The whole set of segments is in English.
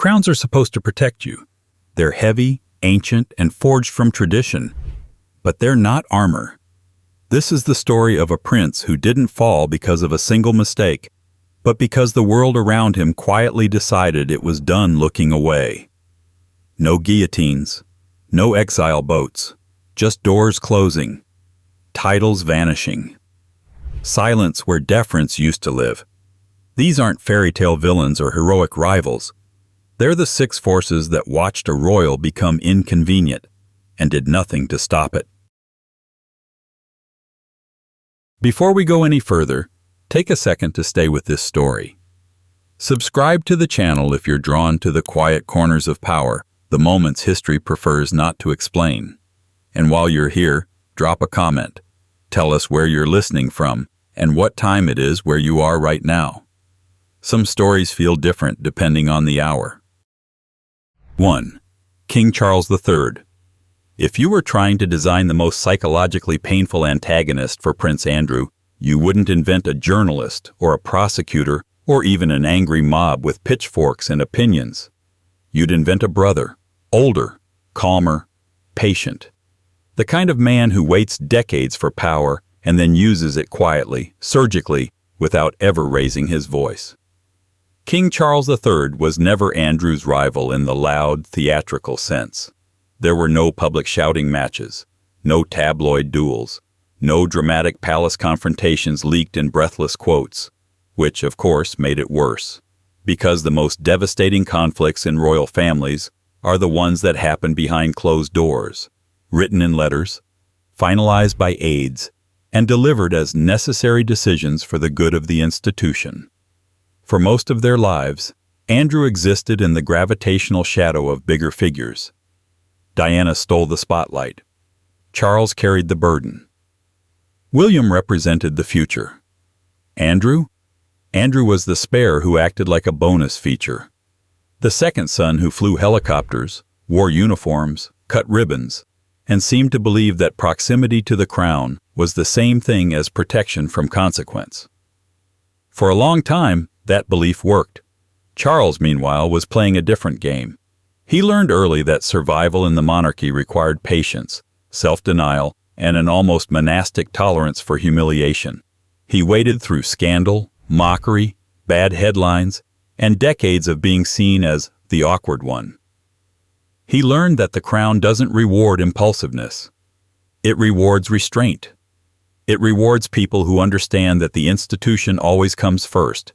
Crowns are supposed to protect you. They're heavy, ancient, and forged from tradition. But they're not armor. This is the story of a prince who didn't fall because of a single mistake, but because the world around him quietly decided it was done looking away. No guillotines, no exile boats, just doors closing, titles vanishing. Silence where deference used to live. These aren't fairy tale villains or heroic rivals. They're the six forces that watched a royal become inconvenient and did nothing to stop it. Before we go any further, take a second to stay with this story. Subscribe to the channel if you're drawn to the quiet corners of power, the moments history prefers not to explain. And while you're here, drop a comment. Tell us where you're listening from and what time it is where you are right now. Some stories feel different depending on the hour. 1. King Charles III. If you were trying to design the most psychologically painful antagonist for Prince Andrew, you wouldn't invent a journalist or a prosecutor or even an angry mob with pitchforks and opinions. You'd invent a brother, older, calmer, patient. The kind of man who waits decades for power and then uses it quietly, surgically, without ever raising his voice. King Charles III was never Andrew's rival in the loud, theatrical sense. There were no public shouting matches, no tabloid duels, no dramatic palace confrontations leaked in breathless quotes, which, of course, made it worse, because the most devastating conflicts in royal families are the ones that happen behind closed doors, written in letters, finalized by aides, and delivered as necessary decisions for the good of the institution. For most of their lives, Andrew existed in the gravitational shadow of bigger figures. Diana stole the spotlight. Charles carried the burden. William represented the future. Andrew? Andrew was the spare who acted like a bonus feature. The second son who flew helicopters, wore uniforms, cut ribbons, and seemed to believe that proximity to the crown was the same thing as protection from consequence. For a long time, that belief worked. Charles, meanwhile, was playing a different game. He learned early that survival in the monarchy required patience, self-denial, and an almost monastic tolerance for humiliation. He waded through scandal, mockery, bad headlines, and decades of being seen as the awkward one. He learned that the crown doesn't reward impulsiveness. It rewards restraint. It rewards people who understand that the institution always comes first,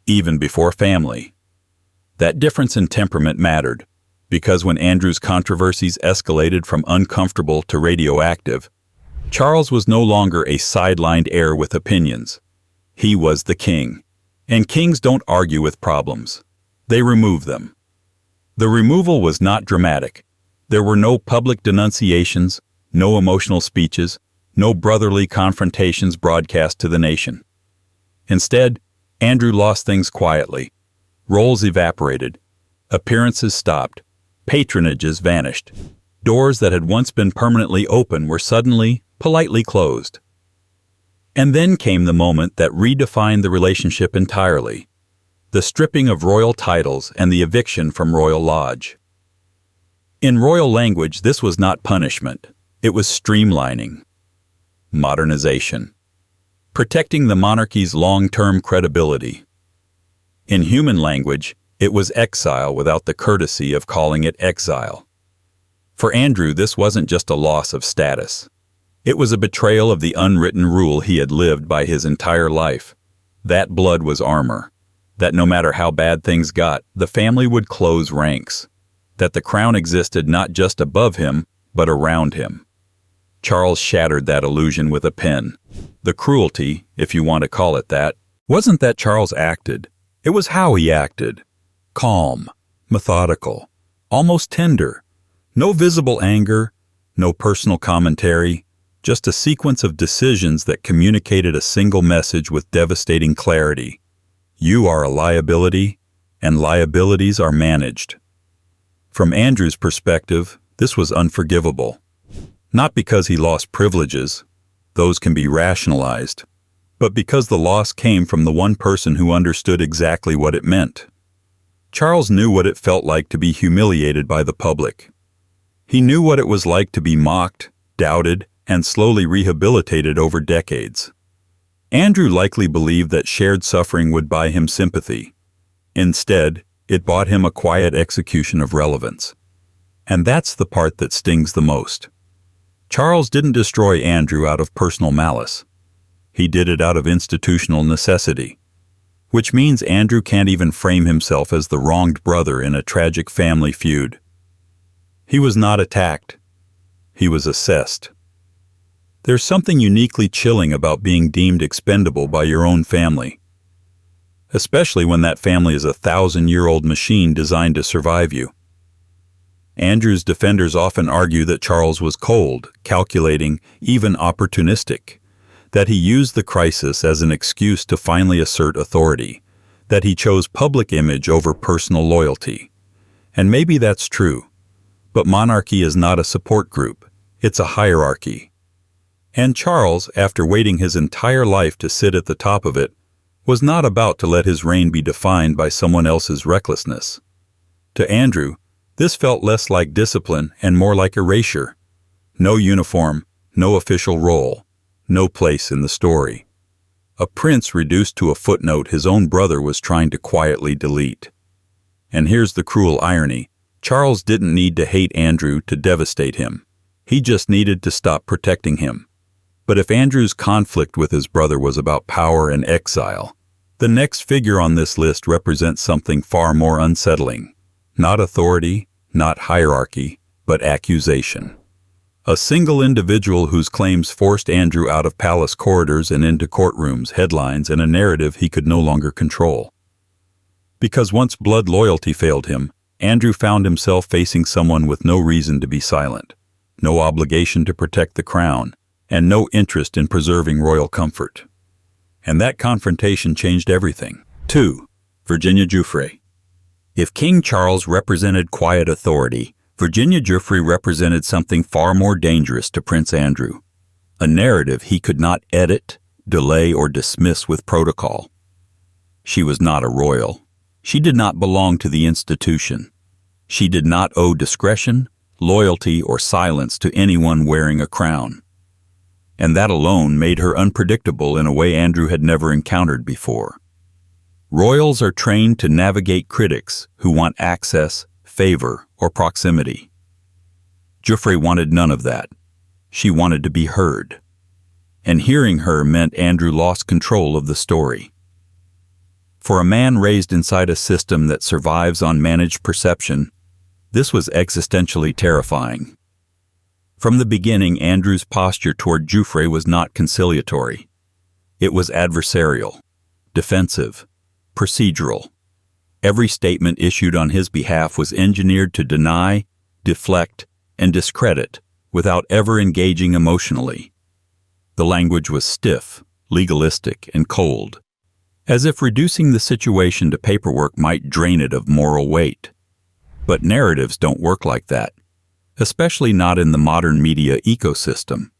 even before family. That difference in temperament mattered, because when Andrew's controversies escalated from uncomfortable to radioactive, Charles was no longer a sidelined heir with opinions. He was the king, and kings don't argue with problems. They remove them. The removal was not dramatic. There were no public denunciations, no emotional speeches, no brotherly confrontations broadcast to the nation. Instead, Andrew lost things quietly. Roles evaporated. Appearances stopped. Patronages vanished. Doors that had once been permanently open were suddenly, politely closed. And then came the moment that redefined the relationship entirely. The stripping of royal titles and the eviction from royal lodge. In royal language, this was not punishment. It was streamlining. Modernization. Protecting the monarchy's long-term credibility. In human language, it was exile without the courtesy of calling it exile. For Andrew, this wasn't just a loss of status. It was a betrayal of the unwritten rule he had lived by his entire life. That blood was armor. That no matter how bad things got, the family would close ranks. That the crown existed not just above him, but around him. Charles shattered that illusion with a pen. The cruelty, if you want to call it that, wasn't that Charles acted. It was how he acted. Calm, methodical, almost tender. No visible anger, no personal commentary, just a sequence of decisions that communicated a single message with devastating clarity. You are a liability, and liabilities are managed. From Andrew's perspective, this was unforgivable. Not because he lost privileges, those can be rationalized, but because the loss came from the one person who understood exactly what it meant. Charles knew what it felt like to be humiliated by the public. He knew what it was like to be mocked, doubted, and slowly rehabilitated over decades. Andrew likely believed that shared suffering would buy him sympathy. Instead, it bought him a quiet execution of relevance. And that's the part that stings the most. Charles didn't destroy Andrew out of personal malice. He did it out of institutional necessity. Which means Andrew can't even frame himself as the wronged brother in a tragic family feud. He was not attacked. He was assessed. There's something uniquely chilling about being deemed expendable by your own family, especially when that family is a 1,000-year-old machine designed to survive you. Andrew's defenders often argue that Charles was cold, calculating, even opportunistic, that he used the crisis as an excuse to finally assert authority, that he chose public image over personal loyalty. And maybe that's true, but monarchy is not a support group, it's a hierarchy. And Charles, after waiting his entire life to sit at the top of it, was not about to let his reign be defined by someone else's recklessness. To Andrew, this felt less like discipline and more like erasure. No uniform, no official role, no place in the story. A prince reduced to a footnote his own brother was trying to quietly delete. And here's the cruel irony. Charles didn't need to hate Andrew to devastate him. He just needed to stop protecting him. But if Andrew's conflict with his brother was about power and exile, the next figure on this list represents something far more unsettling. Not authority, not hierarchy, but accusation. A single individual whose claims forced Andrew out of palace corridors and into courtrooms, headlines, and a narrative he could no longer control. Because once blood loyalty failed him, Andrew found himself facing someone with no reason to be silent, no obligation to protect the crown, and no interest in preserving royal comfort. And that confrontation changed everything. 2. Virginia Giuffre. If King Charles represented quiet authority, Virginia Giuffre represented something far more dangerous to Prince Andrew, a narrative he could not edit, delay, or dismiss with protocol. She was not a royal. She did not belong to the institution. She did not owe discretion, loyalty, or silence to anyone wearing a crown. And that alone made her unpredictable in a way Andrew had never encountered before. Royals are trained to navigate critics who want access, favor, or proximity. Giuffre wanted none of that. She wanted to be heard. And hearing her meant Andrew lost control of the story. For a man raised inside a system that survives on managed perception, this was existentially terrifying. From the beginning, Andrew's posture toward Giuffre was not conciliatory. It was adversarial, defensive, procedural. Every statement issued on his behalf was engineered to deny, deflect, and discredit without ever engaging emotionally. The language was stiff, legalistic, and cold, as if reducing the situation to paperwork might drain it of moral weight. But narratives don't work like that, especially not in the modern media ecosystem.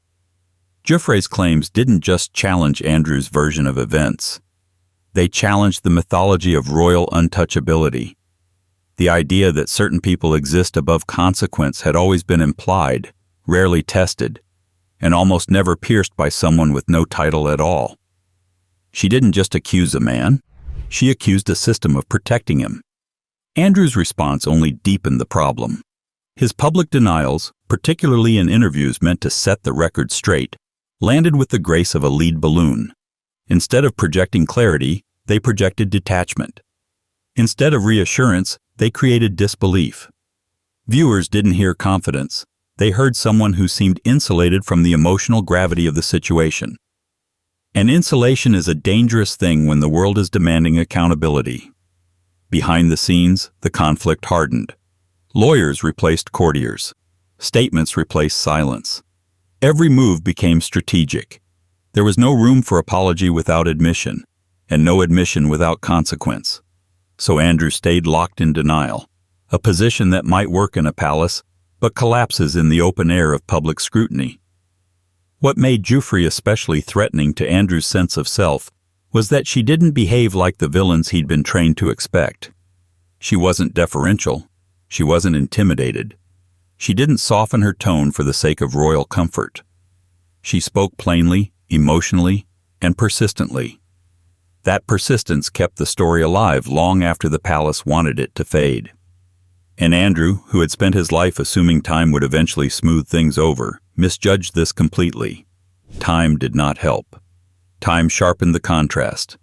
Giuffre's claims didn't just challenge Andrew's version of events. They challenged the mythology of royal untouchability. The idea that certain people exist above consequence had always been implied, rarely tested, and almost never pierced by someone with no title at all. She didn't just accuse a man, she accused a system of protecting him. Andrew's response only deepened the problem. His public denials, particularly in interviews meant to set the record straight, landed with the grace of a lead balloon. Instead of projecting clarity, they projected detachment. Instead of reassurance, they created disbelief. Viewers didn't hear confidence. They heard someone who seemed insulated from the emotional gravity of the situation. And insulation is a dangerous thing when the world is demanding accountability. Behind the scenes, the conflict hardened. Lawyers replaced courtiers. Statements replaced silence. Every move became strategic. There was no room for apology without admission, and no admission without consequence. So Andrew stayed locked in denial, a position that might work in a palace, but collapses in the open air of public scrutiny. What made Giuffre especially threatening to Andrew's sense of self was that she didn't behave like the villains he'd been trained to expect. She wasn't deferential. She wasn't intimidated. She didn't soften her tone for the sake of royal comfort. She spoke plainly, emotionally, and persistently. That persistence kept the story alive long after the palace wanted it to fade. And Andrew, who had spent his life assuming time would eventually smooth things over, misjudged this completely. Time did not help. Time sharpened the contrast.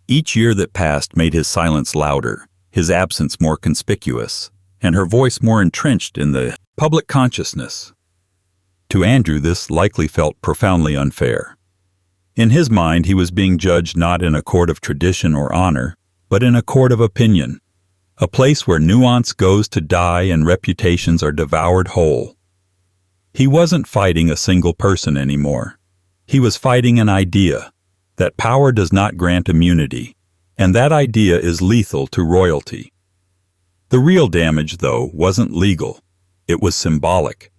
Each year that passed made his silence louder, his absence more conspicuous, and her voice more entrenched in the public consciousness. To Andrew, this likely felt profoundly unfair. In his mind, he was being judged not in a court of tradition or honor, but in a court of opinion, a place where nuance goes to die and reputations are devoured whole. He wasn't fighting a single person anymore. He was fighting an idea, that power does not grant immunity, and that idea is lethal to royalty. The real damage, though, wasn't legal. It was symbolic.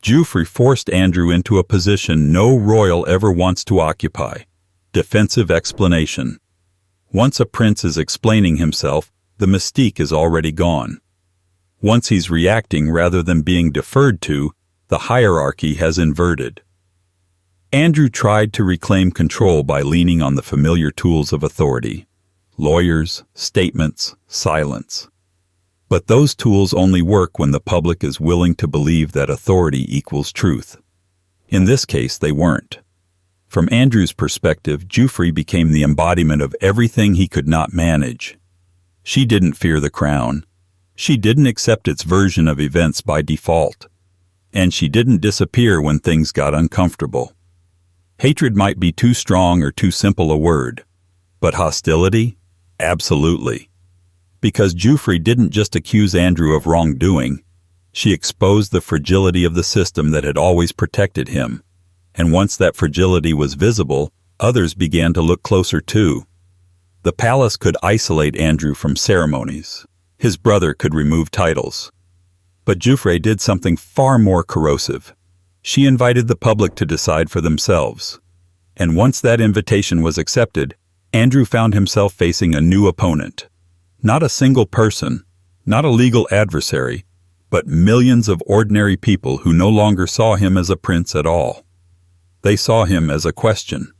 Giuffre forced Andrew into a position no royal ever wants to occupy: defensive explanation. Once a prince is explaining himself, the mystique is already gone. Once he's reacting rather than being deferred to, the hierarchy has inverted. Andrew tried to reclaim control by leaning on the familiar tools of authority: lawyers, statements, silence. But those tools only work when the public is willing to believe that authority equals truth. In this case, they weren't. From Andrew's perspective, Giuffre became the embodiment of everything he could not manage. She didn't fear the crown. She didn't accept its version of events by default. And she didn't disappear when things got uncomfortable. Hatred might be too strong or too simple a word, but hostility? Absolutely. Because Giuffre didn't just accuse Andrew of wrongdoing, she exposed the fragility of the system that had always protected him. And once that fragility was visible, others began to look closer too. The palace could isolate Andrew from ceremonies. His brother could remove titles. But Giuffre did something far more corrosive. She invited the public to decide for themselves. And once that invitation was accepted, Andrew found himself facing a new opponent. Not a single person, not a legal adversary, but millions of ordinary people who no longer saw him as a prince at all. They saw him as a question.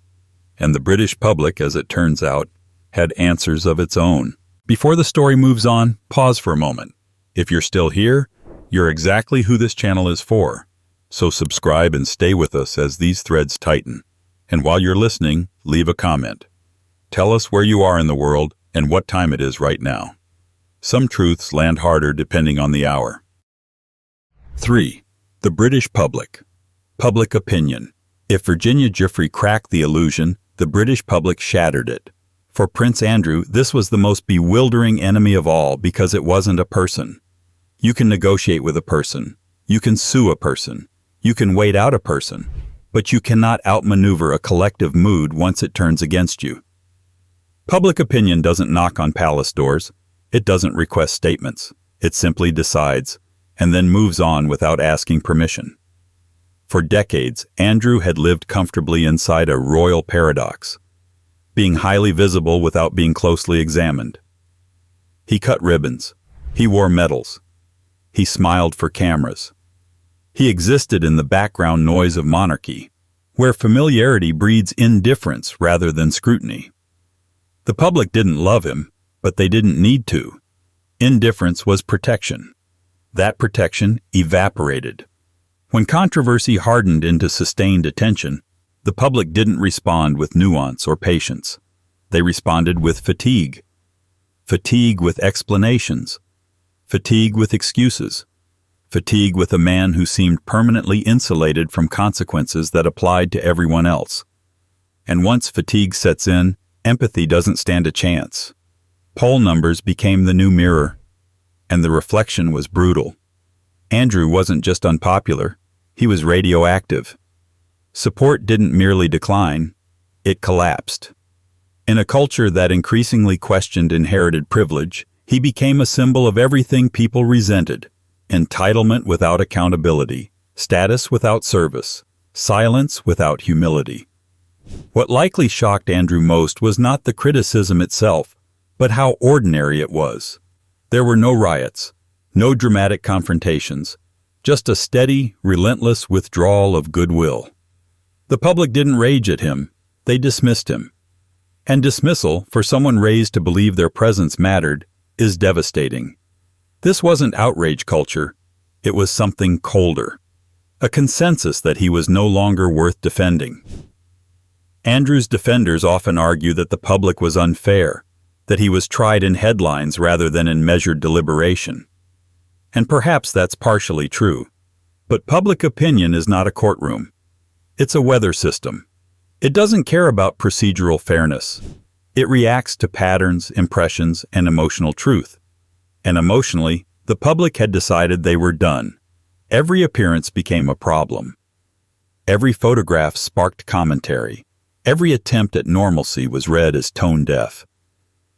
And the British public, as it turns out, had answers of its own. Before the story moves on, pause for a moment. If you're still here, you're exactly who this channel is for. So subscribe and stay with us as these threads tighten. And while you're listening, leave a comment. Tell us where you are in the world and what time it is right now. Some truths land harder depending on the hour. 3. The British public. Public opinion. If Virginia Giuffre cracked the illusion, the British public shattered it. For Prince Andrew, this was the most bewildering enemy of all because it wasn't a person. You can negotiate with a person. You can sue a person. You can wait out a person. But you cannot outmaneuver a collective mood once it turns against you. Public opinion doesn't knock on palace doors. It doesn't request statements. It simply decides, and then moves on without asking permission. For decades, Andrew had lived comfortably inside a royal paradox, being highly visible without being closely examined. He cut ribbons. He wore medals. He smiled for cameras. He existed in the background noise of monarchy, where familiarity breeds indifference rather than scrutiny. The public didn't love him, but they didn't need to. Indifference was protection. That protection evaporated. When controversy hardened into sustained attention, the public didn't respond with nuance or patience. They responded with fatigue. Fatigue with explanations. Fatigue with excuses. Fatigue with a man who seemed permanently insulated from consequences that applied to everyone else. And once fatigue sets in, empathy doesn't stand a chance. Poll numbers became the new mirror, and the reflection was brutal. Andrew wasn't just unpopular, he was radioactive. Support didn't merely decline, it collapsed. In a culture that increasingly questioned inherited privilege, he became a symbol of everything people resented: entitlement without accountability, status without service, silence without humility. What likely shocked Andrew most was not the criticism itself, but how ordinary it was. There were no riots, no dramatic confrontations, just a steady, relentless withdrawal of goodwill. The public didn't rage at him, they dismissed him. And dismissal, for someone raised to believe their presence mattered, is devastating. This wasn't outrage culture, it was something colder. A consensus that he was no longer worth defending. Andrew's defenders often argue that the public was unfair, that he was tried in headlines rather than in measured deliberation. And perhaps that's partially true. But public opinion is not a courtroom. It's a weather system. It doesn't care about procedural fairness. It reacts to patterns, impressions, and emotional truth. And emotionally, the public had decided they were done. Every appearance became a problem. Every photograph sparked commentary. Every attempt at normalcy was read as tone deaf.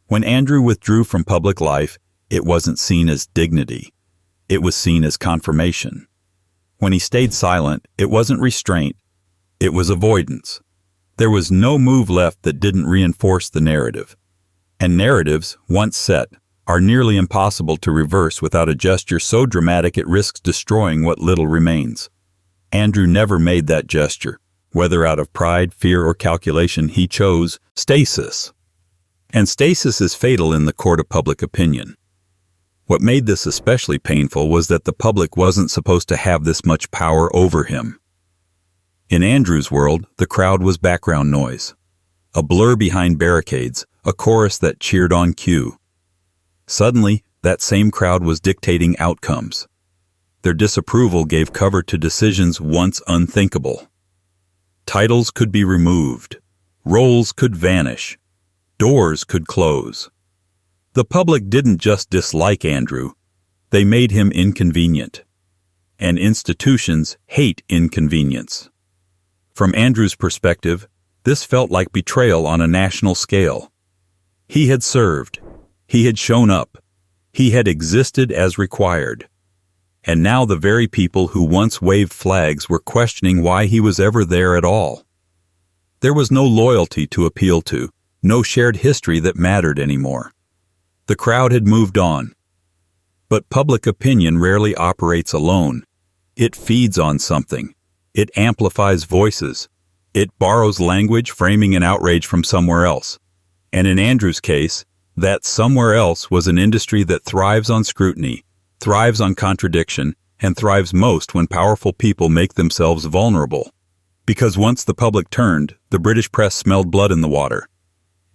When Andrew withdrew from public life, it wasn't seen as dignity. It was seen as confirmation. When he stayed silent, it wasn't restraint. It was avoidance. There was no move left that didn't reinforce the narrative. And narratives, once set, are nearly impossible to reverse without a gesture so dramatic it risks destroying what little remains. Andrew never made that gesture. Whether out of pride, fear, or calculation, he chose stasis. And stasis is fatal in the court of public opinion. What made this especially painful was that the public wasn't supposed to have this much power over him. In Andrew's world, the crowd was background noise. A blur behind barricades, a chorus that cheered on cue. Suddenly, that same crowd was dictating outcomes. Their disapproval gave cover to decisions once unthinkable. Titles could be removed. Roles could vanish. Doors could close. The public didn't just dislike Andrew. They made him inconvenient. And institutions hate inconvenience. From Andrew's perspective, this felt like betrayal on a national scale. He had served. He had shown up. He had existed as required. And now the very people who once waved flags were questioning why he was ever there at all. There was no loyalty to appeal to, no shared history that mattered anymore. The crowd had moved on. But public opinion rarely operates alone. It feeds on something. It amplifies voices. It borrows language framing an outrage from somewhere else. And in Andrew's case, that somewhere else was an industry that thrives on scrutiny, thrives on contradiction, and thrives most when powerful people make themselves vulnerable. Because once the public turned, the British press smelled blood in the water.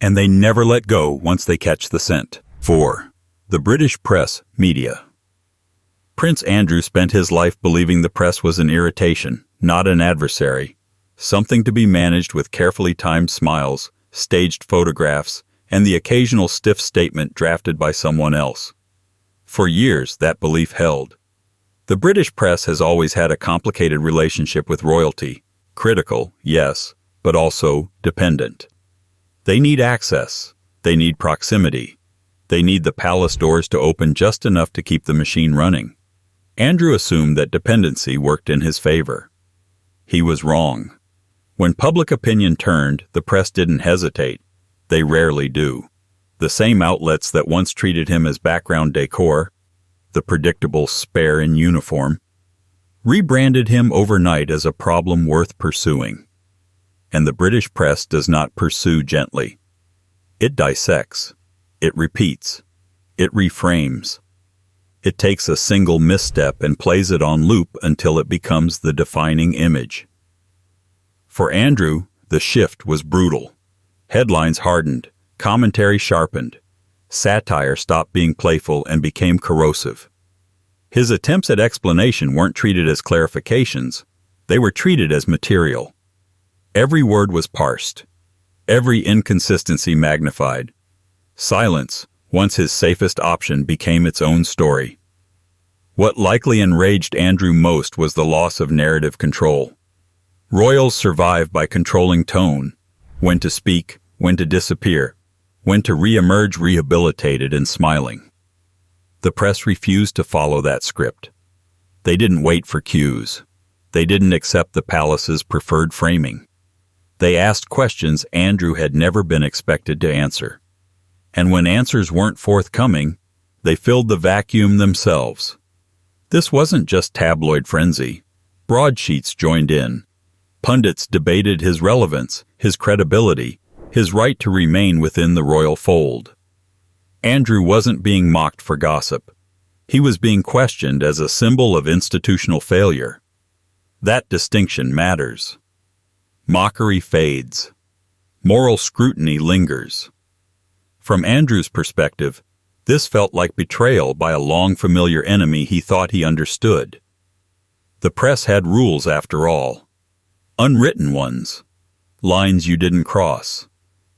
And they never let go once they catch the scent. 4. The British press media. Prince Andrew spent his life believing the press was an irritation, not an adversary, something to be managed with carefully timed smiles, staged photographs, and the occasional stiff statement drafted by someone else. For years, that belief held. The British press has always had a complicated relationship with royalty. Critical, yes, but also dependent. They need access. They need proximity. They need the palace doors to open just enough to keep the machine running. Andrew assumed that dependency worked in his favor. He was wrong. When public opinion turned, the press didn't hesitate. They rarely do. The same outlets that once treated him as background decor, the predictable spare in uniform, rebranded him overnight as a problem worth pursuing. And the British press does not pursue gently. It dissects. It repeats. It reframes. It takes a single misstep and plays it on loop until it becomes the defining image. For Andrew, the shift was brutal. Headlines hardened, commentary sharpened. Satire stopped being playful and became corrosive. His attempts at explanation weren't treated as clarifications, they were treated as material. Every word was parsed, every inconsistency magnified. Silence, once his safest option, became its own story. What likely enraged Andrew most was the loss of narrative control. Royals survive by controlling tone, when to speak, when to disappear, when to re-emerge rehabilitated and smiling. The press refused to follow that script. They didn't wait for cues. They didn't accept the palace's preferred framing. They asked questions Andrew had never been expected to answer. And when answers weren't forthcoming, They filled the vacuum themselves. This wasn't just tabloid frenzy. Broadsheets joined in. Pundits debated his relevance, his credibility, his right to remain within the royal fold. Andrew wasn't being mocked for gossip. He was being questioned as a symbol of institutional failure. That distinction matters. Mockery fades. Moral scrutiny lingers. From Andrew's perspective, this felt like betrayal by a long-familiar enemy he thought he understood. The press had rules after all. Unwritten ones. Lines you didn't cross.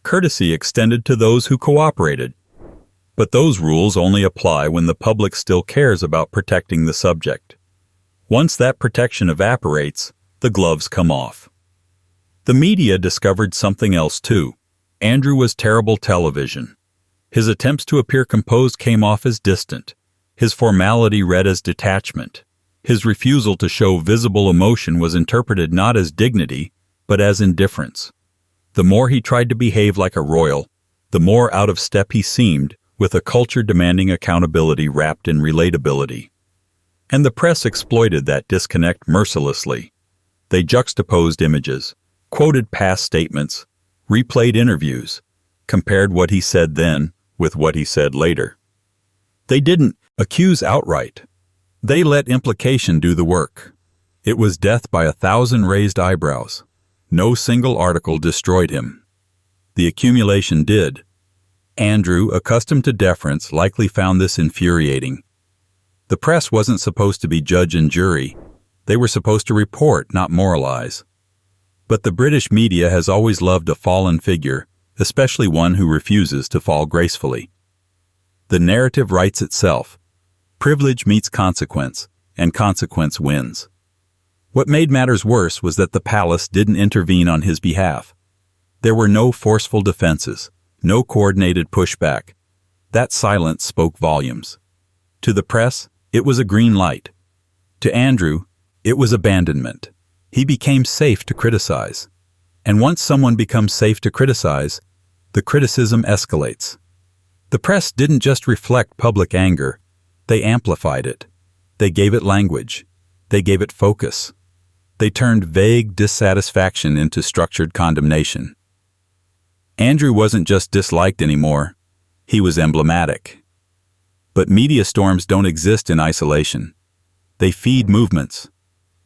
Courtesy extended to those who cooperated. But those rules only apply when the public still cares about protecting the subject. Once that protection evaporates, the gloves come off. The media discovered something else too. Andrew was terrible television. His attempts to appear composed came off as distant. His formality read as detachment. His refusal to show visible emotion was interpreted not as dignity, but as indifference. The more he tried to behave like a royal, the more out of step he seemed, with a culture demanding accountability wrapped in relatability. And the press exploited that disconnect mercilessly. They juxtaposed images, quoted past statements, replayed interviews, compared what he said then with what he said later. They didn't accuse outright. They let implication do the work. It was death by 1,000 raised eyebrows. No single article destroyed him. The accumulation did. Andrew, accustomed to deference, likely found this infuriating. The press wasn't supposed to be judge and jury. They were supposed to report, not moralize. But the British media has always loved a fallen figure, especially one who refuses to fall gracefully. The narrative writes itself. Privilege meets consequence, and consequence wins. What made matters worse was that the palace didn't intervene on his behalf. There were no forceful defenses, no coordinated pushback. That silence spoke volumes. To the press, it was a green light. To Andrew, it was abandonment. He became safe to criticize. And once someone becomes safe to criticize, the criticism escalates. The press didn't just reflect public anger. They amplified it. They gave it language. They gave it focus. They turned vague dissatisfaction into structured condemnation. Andrew wasn't just disliked anymore. He was emblematic. But media storms don't exist in isolation. They feed movements.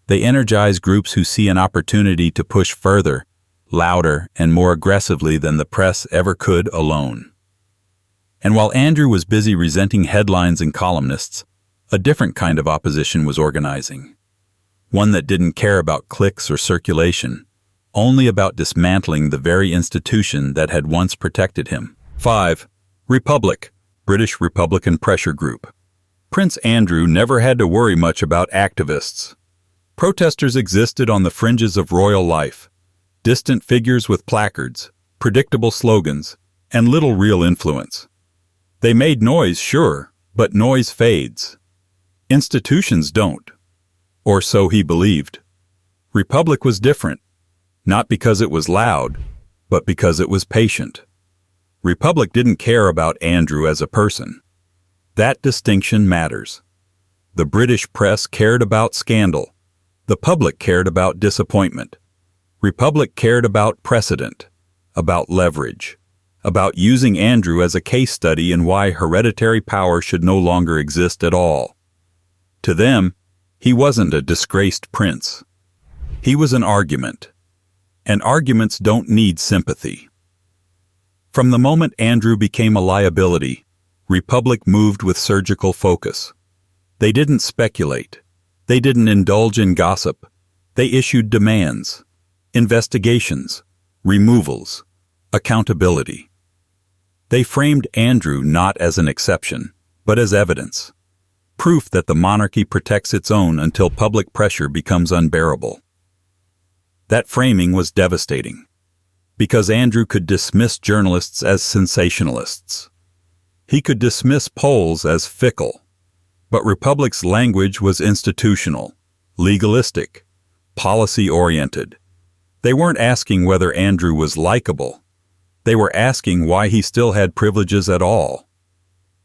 They energize groups who see an opportunity to push further, louder, and more aggressively than the press ever could alone. And while Andrew was busy resenting headlines and columnists, a different kind of opposition was organizing. One that didn't care about clicks or circulation, only about dismantling the very institution that had once protected him. 5. Republic, British Republican Pressure Group. Prince Andrew never had to worry much about activists. Protesters existed on the fringes of royal life, distant figures with placards, predictable slogans, and little real influence. They made noise, sure, but noise fades. Institutions don't. Or so he believed. Republic was different, not because it was loud, but because it was patient. Republic didn't care about Andrew as a person. That distinction matters. The British press cared about scandal. The public cared about disappointment. Republic cared about precedent, about leverage, about using Andrew as a case study in why hereditary power should no longer exist at all. To them, he wasn't a disgraced prince. He was an argument. And arguments don't need sympathy. From the moment Andrew became a liability, Republic moved with surgical focus. They didn't speculate. They didn't indulge in gossip. They issued demands, investigations, removals, accountability. They framed Andrew not as an exception, but as evidence. Proof that the monarchy protects its own until public pressure becomes unbearable. That framing was devastating, because Andrew could dismiss journalists as sensationalists. He could dismiss polls as fickle. But Republic's language was institutional, legalistic, policy-oriented. They weren't asking whether Andrew was likable. They were asking why he still had privileges at all.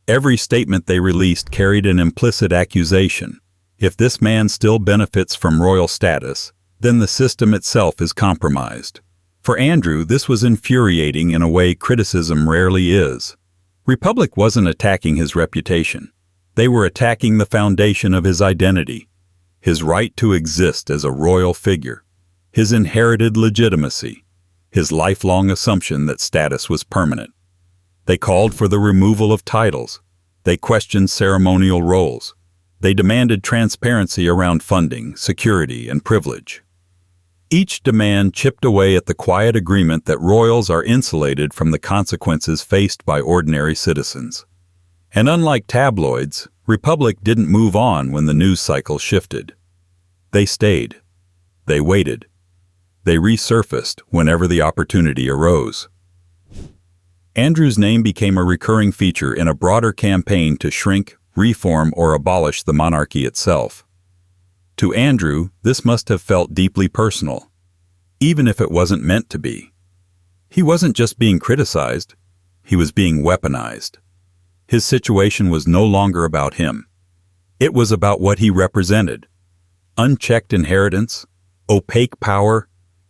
Every statement they released carried an implicit accusation. If this man still benefits from royal status, then the system itself is compromised. For Andrew, this was infuriating in a way criticism rarely is. Republic wasn't attacking his reputation. They were attacking the foundation of his identity, his right to exist as a royal figure, his inherited legitimacy, his lifelong assumption that status was permanent. They called for the removal of titles. They questioned ceremonial roles. They demanded transparency around funding, security, and privilege. Each demand chipped away at the quiet agreement that royals are insulated from the consequences faced by ordinary citizens. And unlike tabloids, Republic didn't move on when the news cycle shifted. They stayed. They waited. They resurfaced whenever the opportunity arose. Andrew's name became a recurring feature in a broader campaign to shrink, reform, or abolish the monarchy itself. To Andrew, this must have felt deeply personal, even if it wasn't meant to be. He wasn't just being criticized, he was being weaponized. His situation was no longer about him. It was about what he represented: unchecked inheritance, opaque power,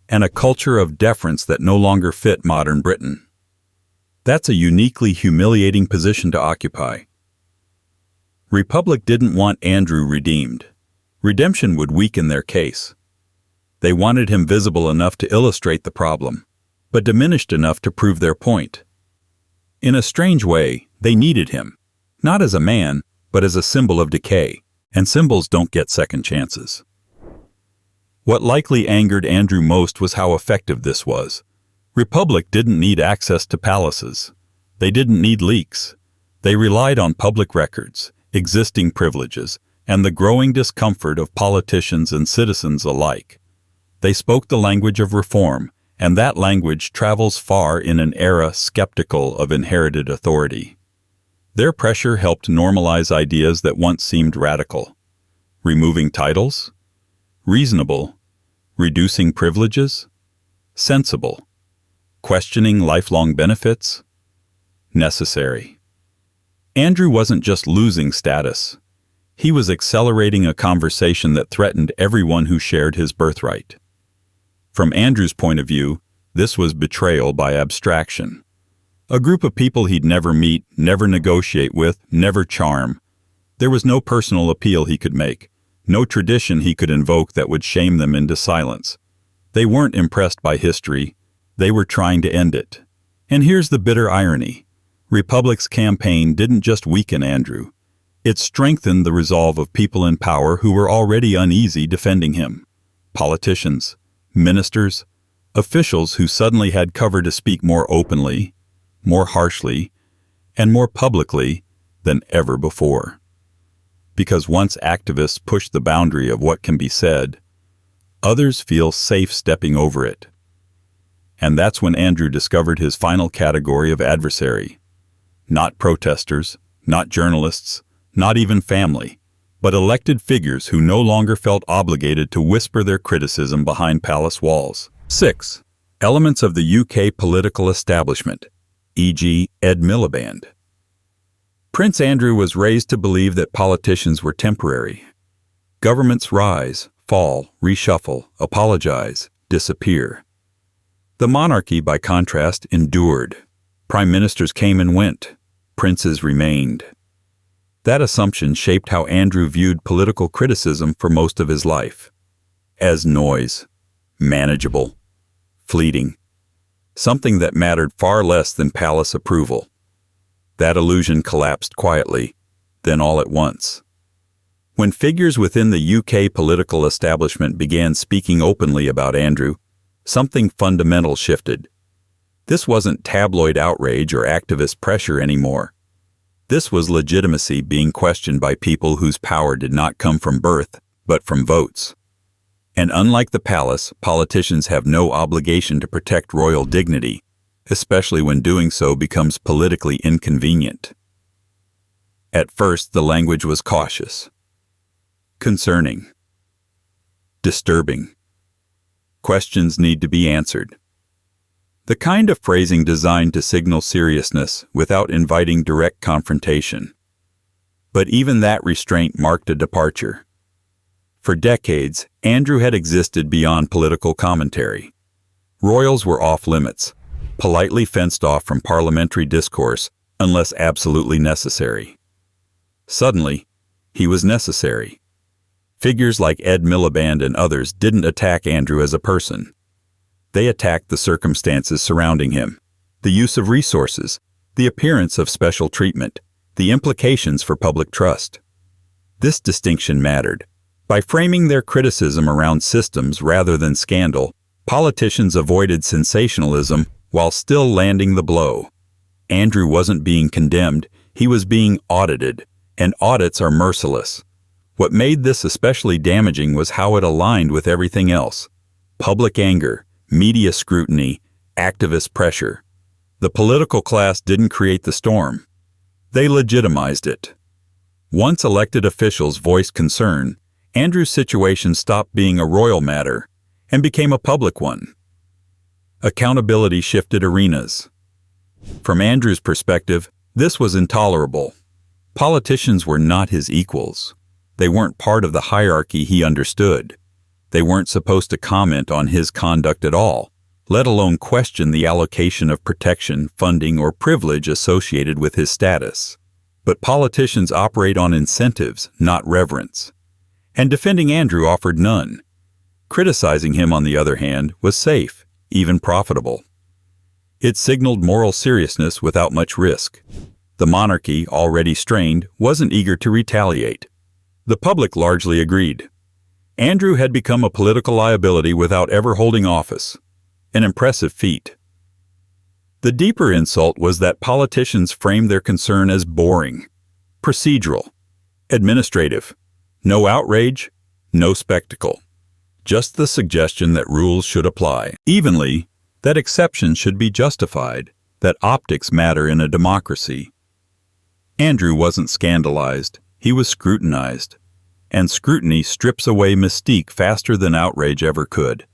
and a culture of deference that no longer fit modern Britain. That's a uniquely humiliating position to occupy. Republic didn't want Andrew redeemed. Redemption would weaken their case. They wanted him visible enough to illustrate the problem, but diminished enough to prove their point. In a strange way, they needed him, not as a man, but as a symbol of decay, and symbols don't get second chances. What likely angered Andrew most was how effective this was. Republic didn't need access to palaces. They didn't need leaks. They relied on public records, existing privileges, and the growing discomfort of politicians and citizens alike. They spoke the language of reform, and that language travels far in an era skeptical of inherited authority. Their pressure helped normalize ideas that once seemed radical. Removing titles? Reasonable. Reducing privileges? Sensible. Questioning lifelong benefits? Necessary. Andrew wasn't just losing status. He was accelerating a conversation that threatened everyone who shared his birthright. From Andrew's point of view, this was betrayal by abstraction. A group of people he'd never meet, never negotiate with, never charm. There was no personal appeal he could make, no tradition he could invoke that would shame them into silence. They weren't impressed by history. They were trying to end it. And here's the bitter irony. Republic's campaign didn't just weaken Andrew. It strengthened the resolve of people in power who were already uneasy defending him. Politicians, ministers, officials who suddenly had cover to speak more openly, more harshly, and more publicly than ever before. Because once activists push the boundary of what can be said, others feel safe stepping over it. And that's when Andrew discovered his final category of adversary. Not protesters, not journalists, not even family, but elected figures who no longer felt obligated to whisper their criticism behind palace walls. 6. Elements of the UK political establishment, e.g. Ed Miliband. Prince Andrew was raised to believe that politicians were temporary. Governments rise, fall, reshuffle, apologize, disappear. The monarchy, by contrast, endured. Prime ministers came and went. Princes remained. That assumption shaped how Andrew viewed political criticism for most of his life. As noise, manageable, fleeting, something that mattered far less than palace approval. That illusion collapsed quietly, then all at once. When figures within the UK political establishment began speaking openly about Andrew, something fundamental shifted. This wasn't tabloid outrage or activist pressure anymore. This was legitimacy being questioned by people whose power did not come from birth, but from votes. And unlike the palace, politicians have no obligation to protect royal dignity, especially when doing so becomes politically inconvenient. At first, the language was cautious, concerning, disturbing. Questions need to be answered. The kind of phrasing designed to signal seriousness without inviting direct confrontation. But even that restraint marked a departure. For decades, Andrew had existed beyond political commentary. Royals were off-limits, politely fenced off from parliamentary discourse unless absolutely necessary. Suddenly, he was necessary. Figures like Ed Miliband and others didn't attack Andrew as a person. They attacked the circumstances surrounding him, the use of resources, the appearance of special treatment, the implications for public trust. This distinction mattered. By framing their criticism around systems rather than scandal, politicians avoided sensationalism while still landing the blow. Andrew wasn't being condemned, he was being audited, and audits are merciless. What made this especially damaging was how it aligned with everything else. Public anger, media scrutiny, activist pressure. The political class didn't create the storm. They legitimized it. Once elected officials voiced concern, Andrew's situation stopped being a royal matter and became a public one. Accountability shifted arenas. From Andrew's perspective, this was intolerable. Politicians were not his equals. They weren't part of the hierarchy he understood. They weren't supposed to comment on his conduct at all, let alone question the allocation of protection, funding, or privilege associated with his status. But politicians operate on incentives, not reverence. And defending Andrew offered none. Criticizing him, on the other hand, was safe, even profitable. It signaled moral seriousness without much risk. The monarchy, already strained, wasn't eager to retaliate. The public largely agreed. Andrew had become a political liability without ever holding office. An impressive feat. The deeper insult was that politicians framed their concern as boring, procedural, administrative. No outrage, no spectacle. Just the suggestion that rules should apply evenly, that exceptions should be justified, that optics matter in a democracy. Andrew wasn't scandalized, he was scrutinized. And scrutiny strips away mystique faster than outrage ever could.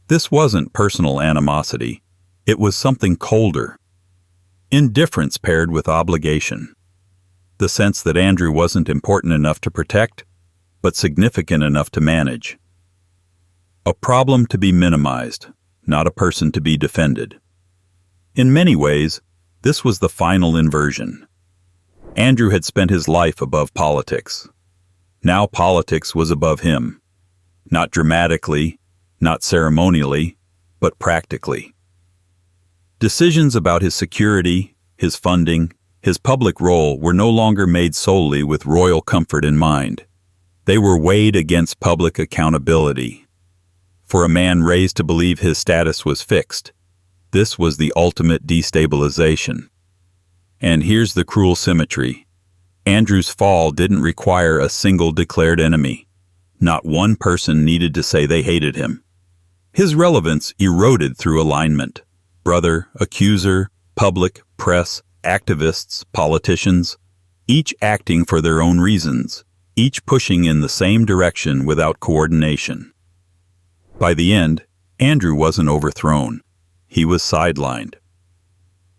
This wasn't personal animosity, it was something colder. Indifference paired with obligation. The sense that Andrew wasn't important enough to protect, but significant enough to manage. A problem to be minimized, not a person to be defended. In many ways, this was the final inversion. Andrew had spent his life above politics. Now politics was above him. Not dramatically, not ceremonially, but practically. Decisions about his security, his funding, his public role were no longer made solely with royal comfort in mind. They were weighed against public accountability. For a man raised to believe his status was fixed, this was the ultimate destabilization. And here's the cruel symmetry. Andrew's fall didn't require a single declared enemy. Not one person needed to say they hated him. His relevance eroded through alignment. Brother, accuser, public, press, activists, politicians, each acting for their own reasons, each pushing in the same direction without coordination. By the end, Andrew wasn't overthrown. He was sidelined.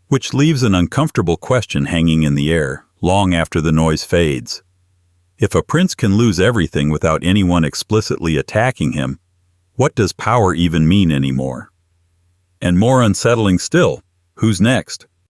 Which leaves an uncomfortable question hanging in the air, long after the noise fades. If a prince can lose everything without anyone explicitly attacking him, what does power even mean anymore? And more unsettling still, who's next?